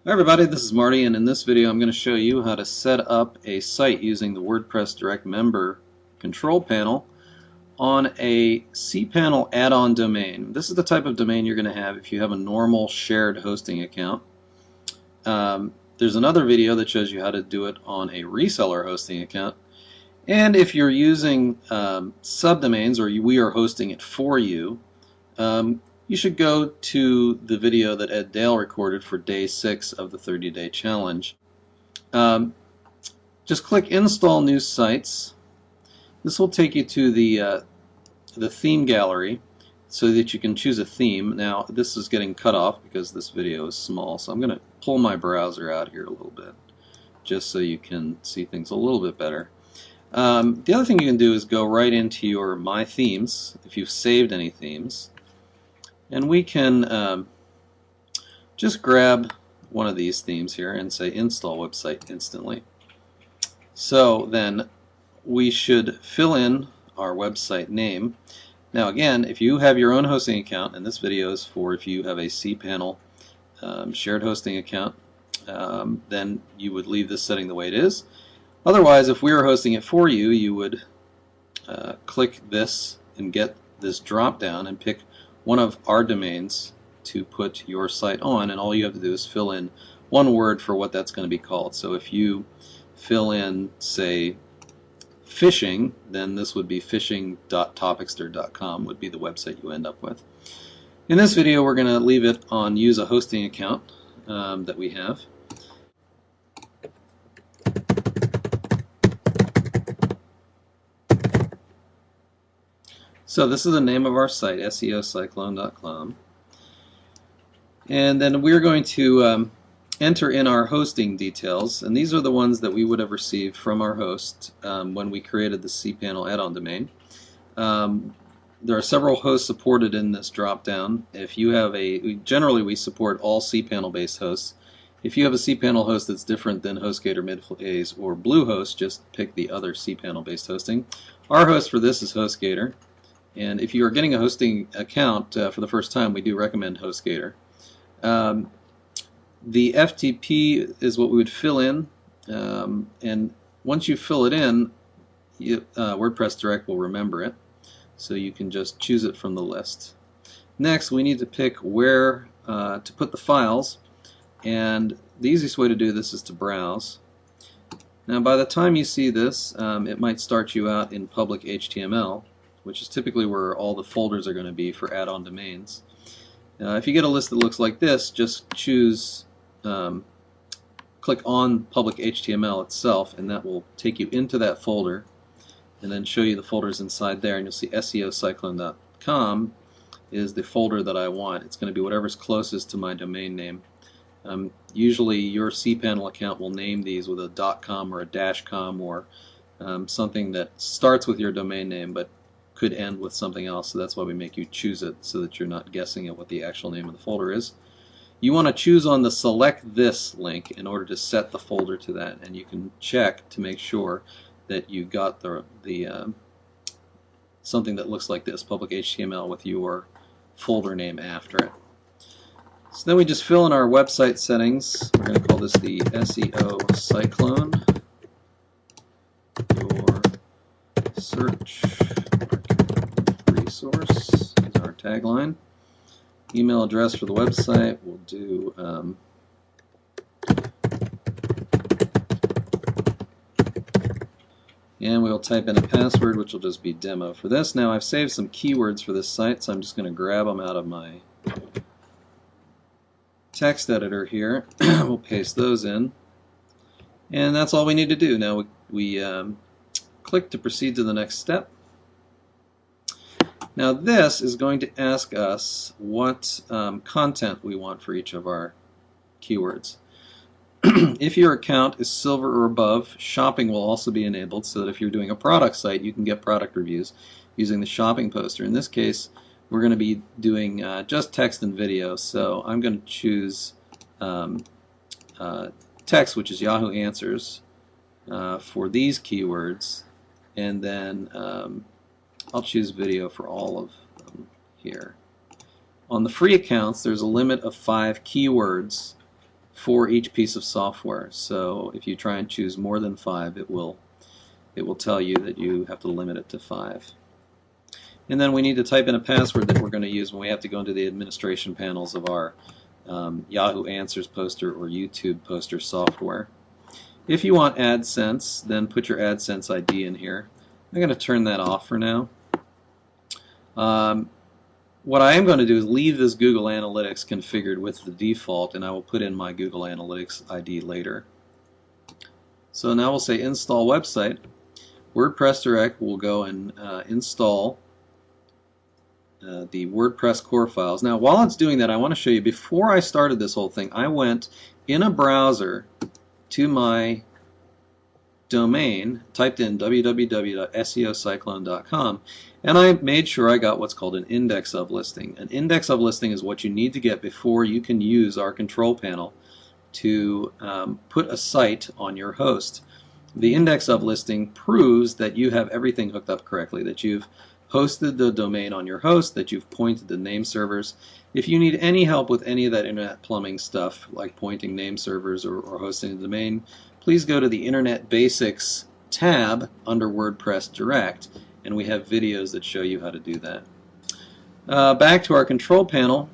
Hi everybody, this is Marty, and in this video I'm going to show you how to set up a site using the WordPressDirect member control panel on a CPanel add-on domain. This is the type of domain you're going to have if you have a normal shared hosting account. There's another video that shows you how to do it on a reseller hosting account. And if you're using subdomains, or we are hosting it for you, you should go to the video that Ed Dale recorded for day 6 of the 30-day challenge. Just click Install New Sites. This will take you to the theme gallery so that you can choose a theme. Now this is getting cut off because this video is small, so I'm going to pull my browser out here a little bit just so you can see things a little bit better. The other thing you can do is go right into your My Themes if you've saved any themes. And we can just grab one of these themes here and say install website instantly. So then we should fill in our website name. Now again, if you have your own hosting account, and this video is for if you have a cPanel shared hosting account, then you would leave this setting the way it is. Otherwise, if we were hosting it for you, you would click this and get this drop down and pick one of our domains to put your site on, and all you have to do is fill in one word for what that's going to be called. So if you fill in, say, fishing, then this would be fishing.topixter.com would be the website you end up with. In this video we're going to leave it on use a hosting account that we have. So this is the name of our site, seocyclone.com. And then we're going to enter in our hosting details, and these are the ones that we would have received from our host when we created the cPanel add-on domain. There are several hosts supported in this drop-down. If you have generally we support all cPanel based hosts. If you have a cPanel host that's different than HostGator, Midphase, or Bluehost, just pick the other cPanel based hosting. Our host for this is HostGator. And if you are getting a hosting account for the first time, we do recommend HostGator. The FTP is what we would fill in, and once you fill it in, WordPressDirect will remember it, so you can just choose it from the list. Next, we need to pick where to put the files, and the easiest way to do this is to browse. Now, by the time you see this, it might start you out in public HTML, which is typically where all the folders are going to be for add-on domains. If you get a list that looks like this, just choose, click on public HTML itself, and that will take you into that folder and then show you the folders inside there, and you'll see seocyclone.com is the folder that I want. It's going to be whatever's closest to my domain name. Usually your cPanel account will name these with a .com or a -com or something that starts with your domain name but could end with something else, so that's why we make you choose it so that you're not guessing at what the actual name of the folder is. You want to choose on the select this link in order to set the folder to that, and you can check to make sure that you got the something that looks like this, public HTML, with your folder name after it. So then we just fill in our website settings. We're going to call this the SEO Cyclone, your search resource is our tagline. Email address for the website, we'll do and we'll type in a password, which will just be demo for this. Now I've saved some keywords for this site, so I'm just going to grab them out of my text editor here. We'll paste those in, and that's all we need to do. Now we click to proceed to the next step. Now this is going to ask us what content we want for each of our keywords. If your account is silver or above, shopping will also be enabled, so that if you're doing a product site, you can get product reviews using the shopping poster. In this case, we're going to be doing just text and video, so I'm going to choose text, which is Yahoo Answers, for these keywords, and then I'll choose video for all of them here. On the free accounts, there's a limit of 5 keywords for each piece of software. So if you try and choose more than 5, it will tell you that you have to limit it to 5. And then we need to type in a password that we're going to use when we have to go into the administration panels of our Yahoo Answers poster or YouTube poster software. If you want AdSense, then put your AdSense ID in here. I'm going to turn that off for now. What I am going to do is leave this Google Analytics configured with the default, and I will put in my Google Analytics ID later. So now we'll say install website. WordPressDirect will go and install the WordPress core files. Now while it's doing that, I want to show you, before I started this whole thing, I went in a browser to my domain, typed in www.seocyclone.com, and I made sure I got what's called an index of listing. An index of listing is what you need to get before you can use our control panel to put a site on your host. The index of listing proves that you have everything hooked up correctly, that you've hosted the domain on your host, that you've pointed the name servers. If you need any help with any of that internet plumbing stuff, like pointing name servers or hosting the domain, please go to the Internet Basics tab under WordPress Direct, and we have videos that show you how to do that. Back to our control panel,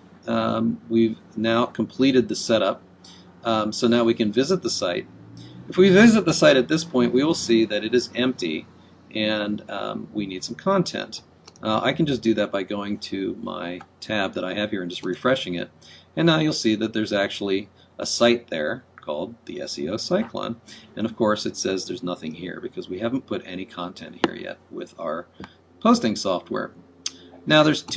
we've now completed the setup, so now we can visit the site. If we visit the site at this point, we will see that it is empty and we need some content. I can just do that by going to my tab that I have here and just refreshing it, and now you'll see that there's actually a site there called the SEO Cyclone, and of course it says there's nothing here because we haven't put any content here yet with our posting software. Now there's two